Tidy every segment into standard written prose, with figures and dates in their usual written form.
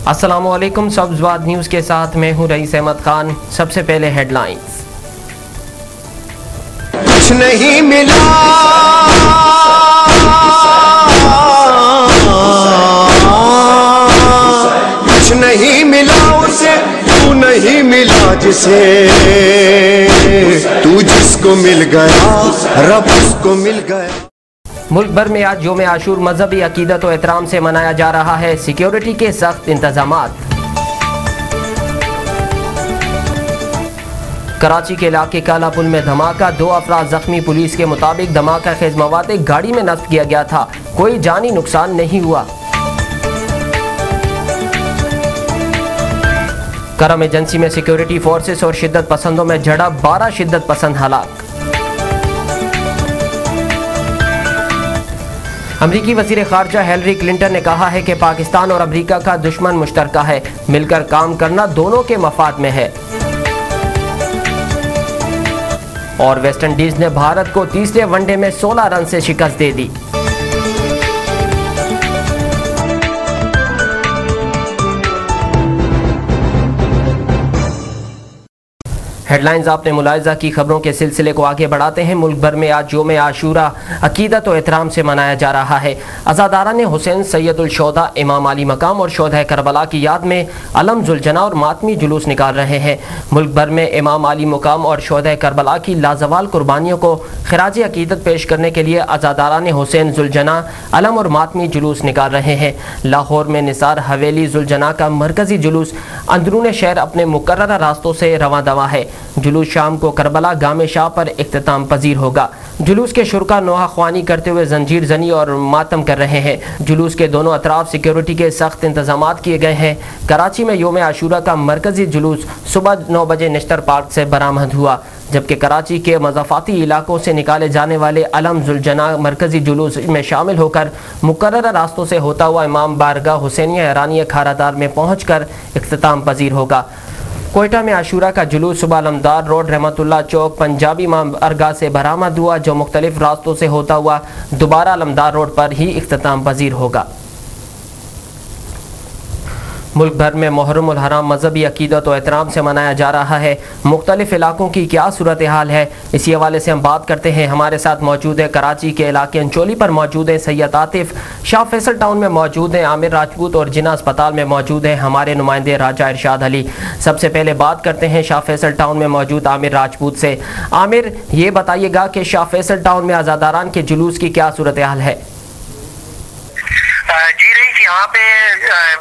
अस्सलामुअलैकुम। सब्ज़वाद न्यूज़ के साथ मैं हूं रईस अहमद खान। सबसे पहले हेडलाइंस। कुछ नहीं मिला, कुछ नहीं मिला उसे, तू नहीं मिला जिसे, तू जिसको मिल गया रब उसको मिल गया। मुल्क भर में आज यौम आशूर मजहबी अकीदत और एहतराम से मनाया जा रहा है। सिक्योरिटी के सख्त इंतजामात। कराची के इलाके काला पुल में धमाका, 2 अफराद जख्मी। पुलिस के मुताबिक धमाका खेज मवाद एक गाड़ी में नस्ब किया गया था। कोई जानी नुकसान नहीं हुआ। करम एजेंसी में सिक्योरिटी फोर्सेस और शिद्दत पसंदों में झड़प, 12 शिद्दत पसंद हलाक। अमरीकी वज़ीर ख़ारजा हिलरी क्लिंटन ने कहा है कि पाकिस्तान और अमरीका का दुश्मन मुश्तरका है, मिलकर काम करना दोनों के मफाद में है। और वेस्ट इंडीज ने भारत को तीसरे वनडे में 16 रन से शिकस्त दे दी। हेडलाइंस आपने मुलाहिजा की। खबरों के सिलसिले को आगे बढ़ाते हैं। मुल्क भर में आज यौम आशूरा अकीदत और एहतराम से मनाया जा रहा है। अज़ादारान हुसैन सैयदुल शोहदा इमाम अली मकाम और शोहदा करबला की याद में अलम जुलजना और मातमी जुलूस निकाल रहे हैं। मुल्क भर में इमाम अली मकाम और शोहदा करबला की लाजवाल कुर्बानियों को खिराज अकीदत पेश करने के लिए अज़ादारान हुसैन जुलजना अलम और मातमी जुलूस निकाल रहे हैं। लाहौर में निसार हवेली जुलजना का मरकजी जुलूस अंदरून शहर अपने मुकर्रर रास्तों से रवां दवा है। जुलूस शाम को करबला गामे शाह पर इख्तिताम पजीर होगा। जुलूस के शुरका नोहा ख्वानी करते हुए जंजीर जनी और मातम कर रहे हैं। जुलूस के दोनों अतराफ सिक्योरिटी के सख्त इंतजाम किए गए हैं। कराची में यौम आशूरा का मरकजी जुलूस सुबह 9 बजे नेशनल पार्क से बरामद हुआ, जबकि कराची के मज़ाफ़ाती इलाकों से निकाले जाने वाले अलम जुलजना मरकजी जुलूस में शामिल होकर मुकर्रर रास्तों से होता हुआ इमाम बारगाह हुसैनिया ईरानिया खारादार में पहुँच कर इख्तिताम पजीर होगा। कोयटा में आशूरा का जुलूस सुबह अलमदार रोड, रहमतुल्लाह चौक, पंजाबी इमाम बारगाह से बरामद हुआ, जो मुख्तलिफ रास्तों से होता हुआ दोबारा अलमदार रोड पर ही इख्तिताम पजीर होगा। मुल्क भर में मुहर्रम उल हराम मजहबी अकीदत और एहतराम से मनाया जा रहा है। मुख्तलिफ इलाकों की क्या सूरत हाल है, इसी हवाले से हम बात करते हैं। हमारे साथ मौजूद है कराची के इलाके अंचोली पर मौजूद है सैयद आतिफ, शाह फैसल टाउन में मौजूद है आमिर राजपूत और जिना अस्पताल में मौजूद है हमारे नुमाइंदे राजा इरशाद अली। सबसे पहले बात करते हैं शाह फैसल टाउन में मौजूद आमिर राजपूत से। आमिर, ये बताइएगा कि शाह फैसल टाउन में अज़ादारान के जुलूस की क्या सूरत हाल है? जी रईस, यहाँ पे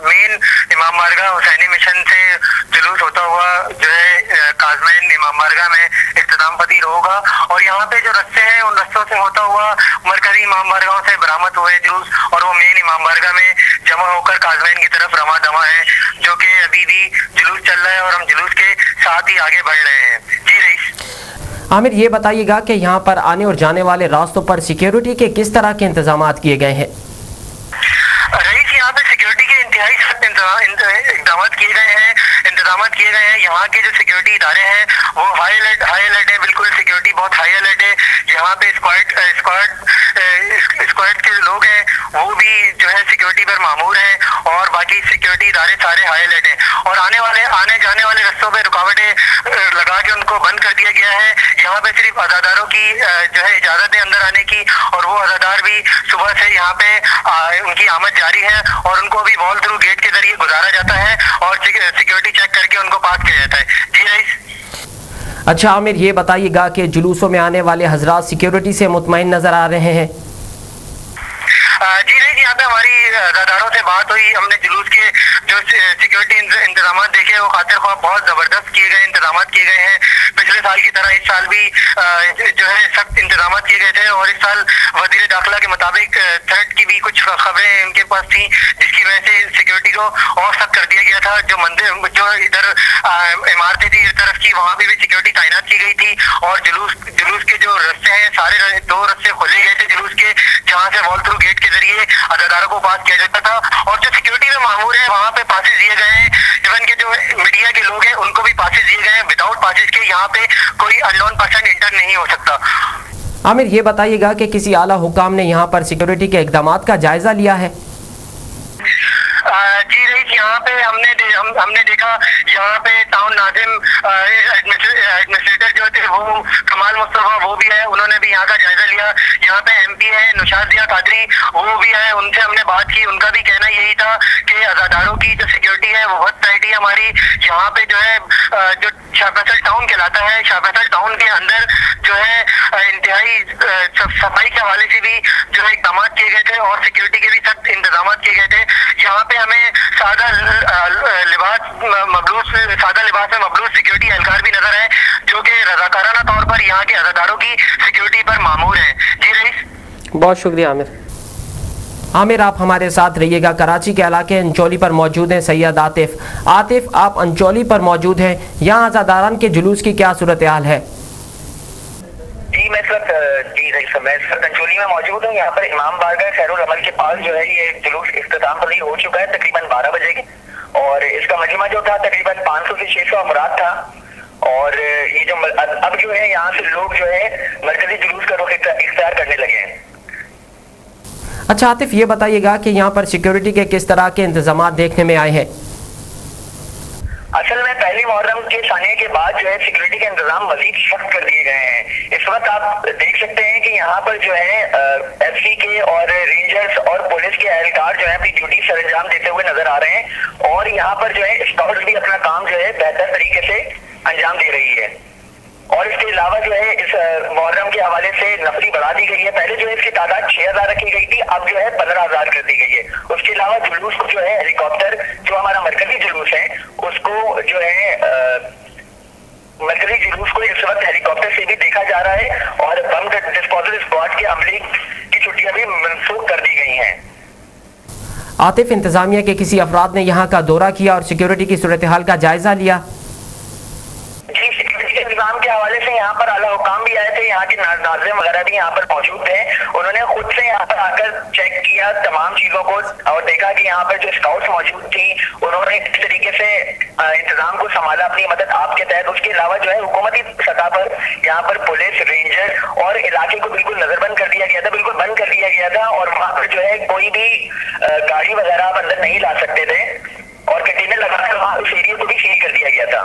मेन इमाम बारगाह हुसैनी मिशन से जुलूस होता हुआ जो है काज़मैन इमाम बारगाह में इख्तिताम पजीर होगा। और यहाँ पे जो रस्ते हैं उन रस्तों से होता हुआ मरकजी इमाम बारगाहों से बरामद हुए जुलूस और वो मेन इमाम बारगाह में जमा होकर काज़मैन की तरफ रवा दवा है, जो कि अभी भी जुलूस चल रहा है और हम जुलूस के साथ ही आगे बढ़ रहे हैं। जी रईस। आमिर, ये बताइएगा कि यहाँ पर आने और जाने वाले रास्तों पर सिक्योरिटी के किस तरह के इंतजाम किए गए हैं? रईस, यहाँ पे सिक्योरिटी के इंतहाई सख्त इकदाम किए गए हैं। यहाँ के जो सिक्योरिटी इदारे हैं वो हाई अलर्ट है, बिल्कुल सिक्योरिटी बहुत हाई अलर्ट है। यहाँ पे स्क्वाड के लोग हैं वो भी जो है सिक्योरिटी पर मामूर हैं और बाकी सिक्योरिटी इदारे सारे हाई अलर्ट हैं। और आने जाने वाले रस्तों पे रुकावटें लगा के उनको बंद कर दिया गया है। यहाँ पे सिर्फ अज़ादारों की जो है इजाज़त है अंदर आने की, और वो अज़ादार भी सुबह से यहाँ पे उनकी आमद जारी है और उनको भी वॉल थ्रू गेट के जरिए गुजारा जाता है और सिक्योरिटी चेक करके उनको पास किया जाता है। जी रईस। अच्छा आमिर, ये बताइएगा कि जुलूसों में आने वाले हजरात सिक्योरिटी से मुतमईन नजर आ रहे हैं? जी रईस, यहाँ पे हमारी अज़ादारों से बात हुई, हमने जुलूस के जो सिक्योरिटी इंतजाम देखे वो खातिर ख्वाह बहुत ज़बरदस्त किए गए इंतजाम किए गए हैं। पिछले साल की तरह इस साल भी जो है सख्त इंतजाम किए गए थे और इस साल वज़ीर दाखिला के मुताबिक थ्रेट की भी कुछ खबरें उनके पास थी, जिसकी वजह से सिक्योरिटी को और सख्त कर दिया गया था। जो मंदिर जो इधर इमारतें थी इस तरफ की, वहाँ भी सिक्योरिटी तैनात की गई थी और जुलूस के जो रस्ते हैं सारे 2 रस्ते खोले गए थे जुलूस के, जहाँ से वॉल थ्रू गेट के जरिए अज़ादारों को पास किया जाता था। और जो सिक्योरिटी में मामूर है वहाँ पे पासेस दिए गए हैं। इवन के जो मीडिया के लोग हैं उनको भी पासेस दिए गए हैं। विदाउट पासेस के यहाँ पे कोई अननोन पर्सन इंटर नहीं हो सकता। आमिर, ये बताइएगा कि किसी आला हुकाम ने यहाँ पर सिक्योरिटी के इकदाम का जायजा लिया है? जी रईस, यहाँ पे हमने हमने देखा यहाँ पे टाउन नाजिम एडमिनिस्ट्रेटर जो थे वो कमाल मुस्तफा वो भी है, उन्होंने भी यहाँ का जायजा लिया। यहाँ पे MP है नुशादिया कादरी, वो भी है, उनसे हमने बात की। उनका भी कहना यही था कि अजादारों की जो सिक्योरिटी है वो बहुत टाइट है हमारी। यहाँ पे जो है जो शाह फैसल टाउन कहलाता है, शाह फैसल टाउन के अंदर जो है इंतहाई सफाई के हवाले से भी जो है इकदाम किए गए थे और सिक्योरिटी के भी सख्त इंतजाम किए गए थे। यहाँ पे हमें सादा लिबास में मबलूस सिक्योरिटी एहलकार भी नजर है जो कि रजाकाराना तौर पर यहाँ के अजादारों की सिक्योरिटी पर मामूर है। जी रईस, बहुत शुक्रिया। आमिर, आप हमारे साथ रहिएगा। कराची के इलाके अंचोली पर मौजूद हैं सैयद आतिफ। आतिफ, आप अंचोली पर मौजूद हैं, यहाँ आज़ादारान के जुलूस की क्या सूरत हाल है? जी मैं इस वक्त अंचोली में मौजूद हूँ। यहाँ पर इमाम बारगाह खैरुल अमल के पास जो है ये जुलूस इख्तिताम पजीर हो चुका है तकरीबन 12 बजे के, और इसका मजमा जो था तकरीबन 500 से 600 अमरात था। और ये जो अब जो है यहाँ से लोग जो है मरकजी जुलूस का रुख इख्तियार करने लगे हैं। अच्छा आतिफ, ये बताइएगा कि यहाँ पर सिक्योरिटी के किस तरह के इंतजाम देखने में आए हैं? असल में पहली मुहर्रम के सानिया के बाद जो है सिक्योरिटी के इंतजाम मजीद सख्त कर दिए गए हैं। इस वक्त आप देख सकते हैं कि यहाँ पर जो है FC के और रेंजर्स और पुलिस के एहलकार जो है अपनी ड्यूटी सर अंजाम देते हुए नजर आ रहे हैं, और यहाँ पर जो है स्काउट्स भी अपना काम जो है बेहतर तरीके से अंजाम दे रही है। और इसके अलावा जो है इस मुहर्रम के हवाले से नफरी बढ़ा दी गई है। पहले जो है इसकी तादाद 6000 रखी गई थी, अब जो है 15000 कर दी गई है। उसके अलावा जुलूस को जो है हेलीकॉप्टर, जो हमारा मरकजी जुलूस है, उसको जो है मरकजी जुलूस को इस वक्त हेलीकॉप्टर से भी देखा जा रहा है, और बम डिस्पोजल स्क्वाड के अमले की छुट्टियां भी मनसूख कर दी गई हैं। आतिफ, इंतजामिया के किसी अफराद ने यहाँ का दौरा किया और सिक्योरिटी की सूरत हाल का जायजा लिया? इंतजाम के हवाले से यहाँ पर आला हुकाम भी आए थे, यहाँ के नाज़िम वगैरह भी यहाँ पर मौजूद थे। उन्होंने खुद से यहाँ पर आकर चेक किया तमाम चीजों को और देखा कि यहाँ पर जो स्काउट्स मौजूद थी उन्होंने किस तरीके से इंतजाम को संभाला अपनी मदद आपके तहत। उसके अलावा जो है हुकूमती सतह पर यहाँ पर पुलिस, रेंजर और इलाके को बिल्कुल नजरबंद कर दिया गया था, बिल्कुल बंद कर दिया गया था, और वहाँ पर जो है कोई भी गाड़ी वगैरह आप अंदर नहीं ला सकते थे, और कंटेनर लगाकर वहाँ उस एरिया को भी सील कर दिया गया था।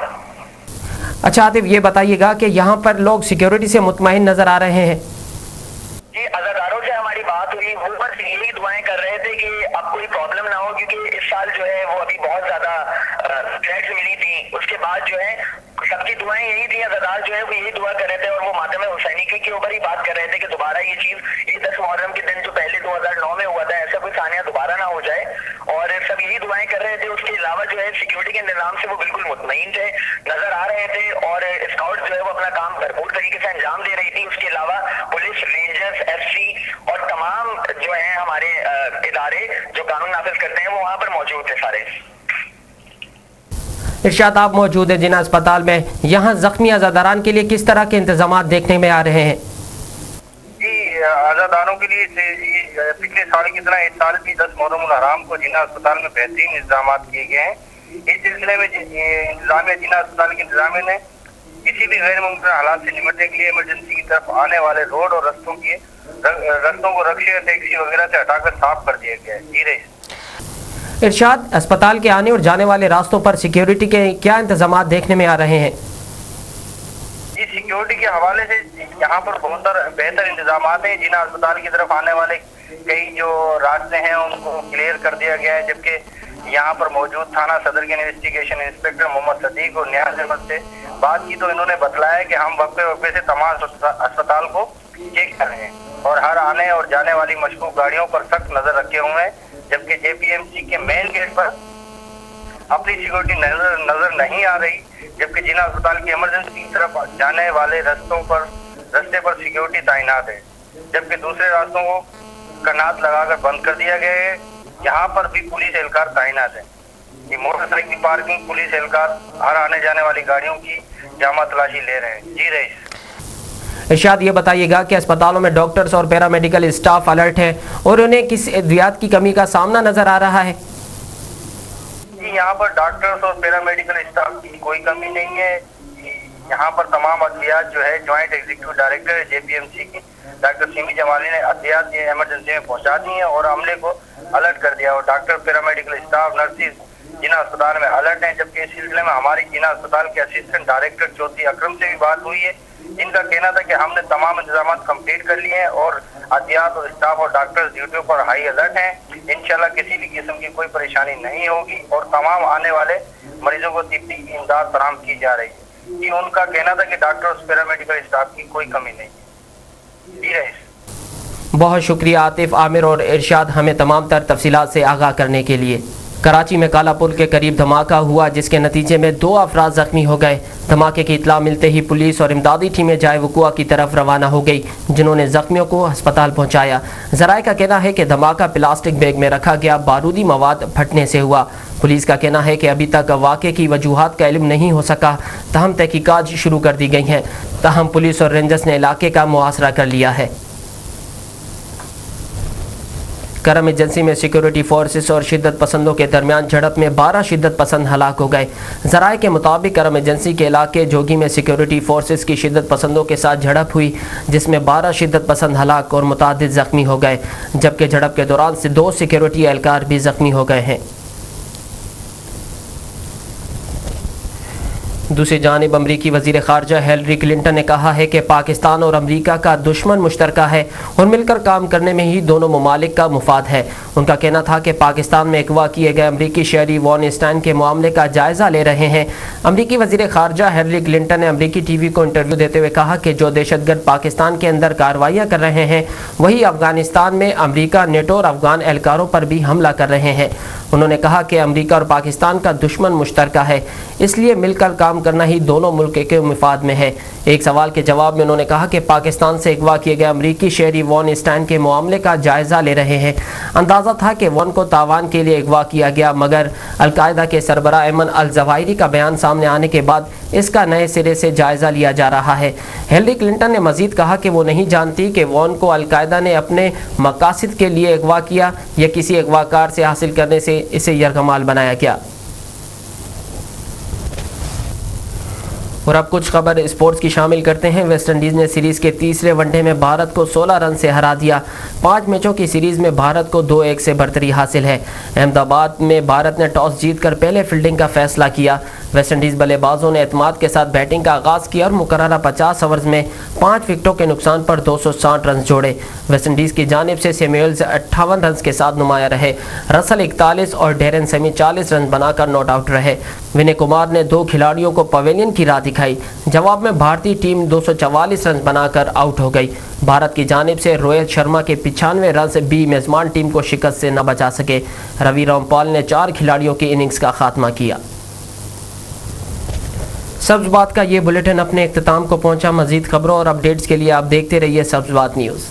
अच्छा आतिफ, ये बताइएगा कि यहाँ पर लोग सिक्योरिटी से मुतमईन नजर आ रहे हैं? जी, अज़ादारों से हमारी बात हुई, वो बस यही दुआएं कर रहे थे कि अब कोई प्रॉब्लम ना हो, क्योंकि इस साल जो है वो अभी बहुत ज्यादा थ्रेट्स मिली थी। उसके बाद जो है सबकी दुआएं यही थी, अज़ादार जो है वो यही दुआ कर रहे थे, और वो मातम हुसैनी के ऊपर ही बात कर रहे थे कि दोबारा ये चीज, ये 10 मुहर्रम के दिन जो पहले 2009 में हुआ था, ऐसा कोई सानिया दोबारा ना हो जाए, और सब यही दुआएं कर रहे थे। उसके अलावा जो है सिक्योरिटी के निजाम से वो बिल्कुल मुतमईन थे, नजर आ रहे थे, और स्काउट जो है वो अपना काम भरपूर तरीके से अंजाम दे रही थी। उसके अलावा पुलिस, रेंजर्स, FC और तमाम जो है हमारे इदारे जो कानून नाफिज करते हैं वो वहाँ पर मौजूद थे सारे। इरशाद, आप मौजूद है जिना अस्पताल में, यहाँ जख्मी अज़ादारान के लिए किस तरह के इंतजाम देखने में आ रहे हैं? जी, अज़ादारों के लिए पिछले साल की तरह इस साल भी 10 मुहर्रम हराम को जिना अस्पताल में बेहतरीन इंतजाम किए गए हैं। इस सिलसिले में इंतजामिया जिना अस्पताल के इंतजामिया ने किसी भी गैर मुमकिन हालात से निपटने के लिए इमरजेंसी की तरफ आने वाले रोड और रस्तों को रक्शे, टैक्सी वगैरह से हटाकर साफ कर दिया गया है। जी रईस। इरशाद, अस्पताल के आने और जाने वाले रास्तों पर सिक्योरिटी के क्या इंतजाम देखने में आ रहे हैं? जी, सिक्योरिटी के हवाले से यहाँ पर बहुत बेहतर इंतजाम हैं। जिना अस्पताल की तरफ आने वाले कई जो रास्ते हैं उनको क्लियर कर दिया गया है, जबकि यहाँ पर मौजूद थाना सदर के इन्वेस्टिगेशन इंस्पेक्टर मोहम्मद सदीक और न्याज अहमद से बात की तो इन्होंने बतलाया कि हम वक्फे से तमाम अस्पताल को चेक कर रहे हैं और हर आने और जाने वाली मशकूक गाड़ियों पर सख्त नजर रखे हुए हैं, जबकि JPMC के मेन गेट पर अपनी सिक्योरिटी नजर नहीं आ रही, जबकि जिना अस्पताल की इमरजेंसी की तरफ जाने वाले रास्ते पर सिक्योरिटी तैनात है, जबकि दूसरे रास्तों को कनात लगाकर बंद कर दिया गया है। यहाँ पर भी पुलिस एहलकार तैनात है। ये मोटरसाइकिल पार्किंग पुलिस एहलकार हर आने जाने वाली गाड़ियों की जामा तलाशी ले रहे हैं। जी रईस। इरशाद, ये बताइएगा कि अस्पतालों में डॉक्टर्स और पैरामेडिकल स्टाफ अलर्ट है और उन्हें किस अद्वियात की कमी का सामना नजर आ रहा है? जी, यहाँ पर डॉक्टर्स और पैरामेडिकल स्टाफ की कोई कमी नहीं है। यहाँ पर तमाम अद्वियात जो है ज्वाइंट एग्जीक्यूटिव डायरेक्टर JPMC की डॉक्टर सिमी जमाली ने अद्वियात इमरजेंसी में पहुँचा दी है और अमले को अलर्ट कर दिया, और डॉक्टर, पैरामेडिकल स्टाफ, नर्सिस, जिला अस्पताल में अलर्ट हैं। जबकि इस सिलसिले में हमारी जिला अस्पताल के असिस्टेंट डायरेक्टर चौधरी अकरम से भी बात हुई है। इनका कहना था कि हमने तमाम इंतजाम कंप्लीट कर लिए हैं और अहतियात और स्टाफ और डॉक्टर ड्यूटियों पर हाई अलर्ट हैं। इंशाल्लाह किसी भी किस्म की कोई परेशानी नहीं होगी और तमाम आने वाले मरीजों को तिब्बी इमदाद फराहम की जा रही है। कि उनका कहना था कि डॉक्टर और पैरामेडिकल स्टाफ की कोई कमी नहीं है। जी रईस। बहुत शुक्रिया आतिफ, आमिर और इरशाद हमें तमाम तर तफसीलात से आगाह करने के लिए। कराची में काला पुल के करीब धमाका हुआ जिसके नतीजे में 2 अफराद जख्मी हो गए। धमाके की इत्तला मिलते ही पुलिस और इमदादी टीमें जाए वकुआ की तरफ रवाना हो गई, जिन्होंने जख्मियों को अस्पताल पहुंचाया। जराए का कहना है कि धमाका प्लास्टिक बैग में रखा गया बारूदी मवाद फटने से हुआ। पुलिस का कहना है कि अभी तक वाक़े की वजूहात का इल्म नहीं हो सका, तहम तहकीकात शुरू कर दी गई हैं। तहम पुलिस और रेंजर्स ने इलाके का मुआसरा कर लिया है। करम एजेंसी में सिक्योरिटी फोर्सेस और शिद्दत पसंदों के दरमियान झड़प में 12 शिद्दत पसंद हलाक हो गए। जराए के मुताबिक करम एजेंसी के इलाके जोगी में सिक्योरिटी फोर्सेस की शिद्दत पसंदों के साथ झड़प हुई, जिसमें 12 शिद्दत पसंद हलाक और मुतादिद जख्मी हो गए, जबकि झड़प के दौरान से 2 सिक्योरिटी एहलकार भी जख्मी हो गए हैं। दूसरी जानिब अमरीकी वज़ीर ख़ारजा हिलरी क्लिंटन ने कहा है कि पाकिस्तान और अमरीका का दुश्मन मुश्तरका है और मिलकर काम करने में ही दोनों ममालिक का मुफाद है। उनका कहना था कि पाकिस्तान में अगवा किए गए अमरीकी शहरी वॉनस्टाइन के मामले का जायज़ा ले रहे हैं। अमरीकी वज़ीर ख़ारजा हिलरी क्लिंटन ने अमरीकी TV को इंटरव्यू देते हुए कहा कि जो दहशतगर्द पाकिस्तान के अंदर कार्रवाइयाँ कर रहे हैं वही अफगानिस्तान में अमरीका, नेटो और अफगान एहलकारों पर भी हमला कर रहे हैं। उन्होंने कहा कि अमरीका और पाकिस्तान का दुश्मन मुश्तरका है, इसलिए मिलकर काम करना ही दोनों मुल्क के मुफाद में है। एक सवाल के जवाब में उन्होंने कहा कि पाकिस्तान से अगवा किए गए अमरीकी शहरी वॉनस्टाइन के मामले का जायज़ा ले रहे हैं। अंदाज़ा था कि वॉन को तावान के लिए अगवा किया गया, मगर अलकायदा के सरबरा अयमन अल ज़वाहिरी का बयान सामने आने के बाद इसका नए सिरे से जायज़ा लिया जा रहा है। हिलरी क्लिंटन ने मज़ीद कहा कि वो नहीं जानती कि वॉन को अलकायदा ने अपने मकासद के लिए अगवा किया या किसी अगवाकार से हासिल करने से इसे यरगमाल बनाया गया। और अब कुछ खबर स्पोर्ट्स की शामिल करते हैं। वेस्ट इंडीज़ ने सीरीज़ के तीसरे वनडे में भारत को 16 रन से हरा दिया। 5 मैचों की सीरीज़ में भारत को 2-1 से बढ़तरी हासिल है। अहमदाबाद में भारत ने टॉस जीतकर पहले फील्डिंग का फैसला किया। वेस्ट इंडीज़ बल्लेबाजों ने एतमाद के साथ बैटिंग का आगाज़ किया और मुकर्ररा 50 ओवर्स में 5 विकेटों के नुकसान पर 260 रन जोड़े। वेस्ट इंडीज़ की जानिब से सैमुअल्स 58 रन के साथ नुमाया रहे। रसल 41 और डेरेन सेमी 40 रन बनाकर नॉट आउट रहे। विनय कुमार ने 2 खिलाड़ियों को पवेलियन की राह दिखाई। जवाब में भारतीय टीम 244 रन बनाकर आउट हो गई। भारत की जानिब से रोहित शर्मा के 95 रन से भी मेज़बान टीम को शिकस्त से न बचा सके। रवि रामपाल ने 4 खिलाड़ियों की इनिंग्स का खात्मा किया। सब्ज़ बात का ये बुलेटिन अपने इख्तिताम को पहुंचा। मज़ीद खबरों और अपडेट्स के लिए आप देखते रहिए सब्ज़ बात न्यूज़।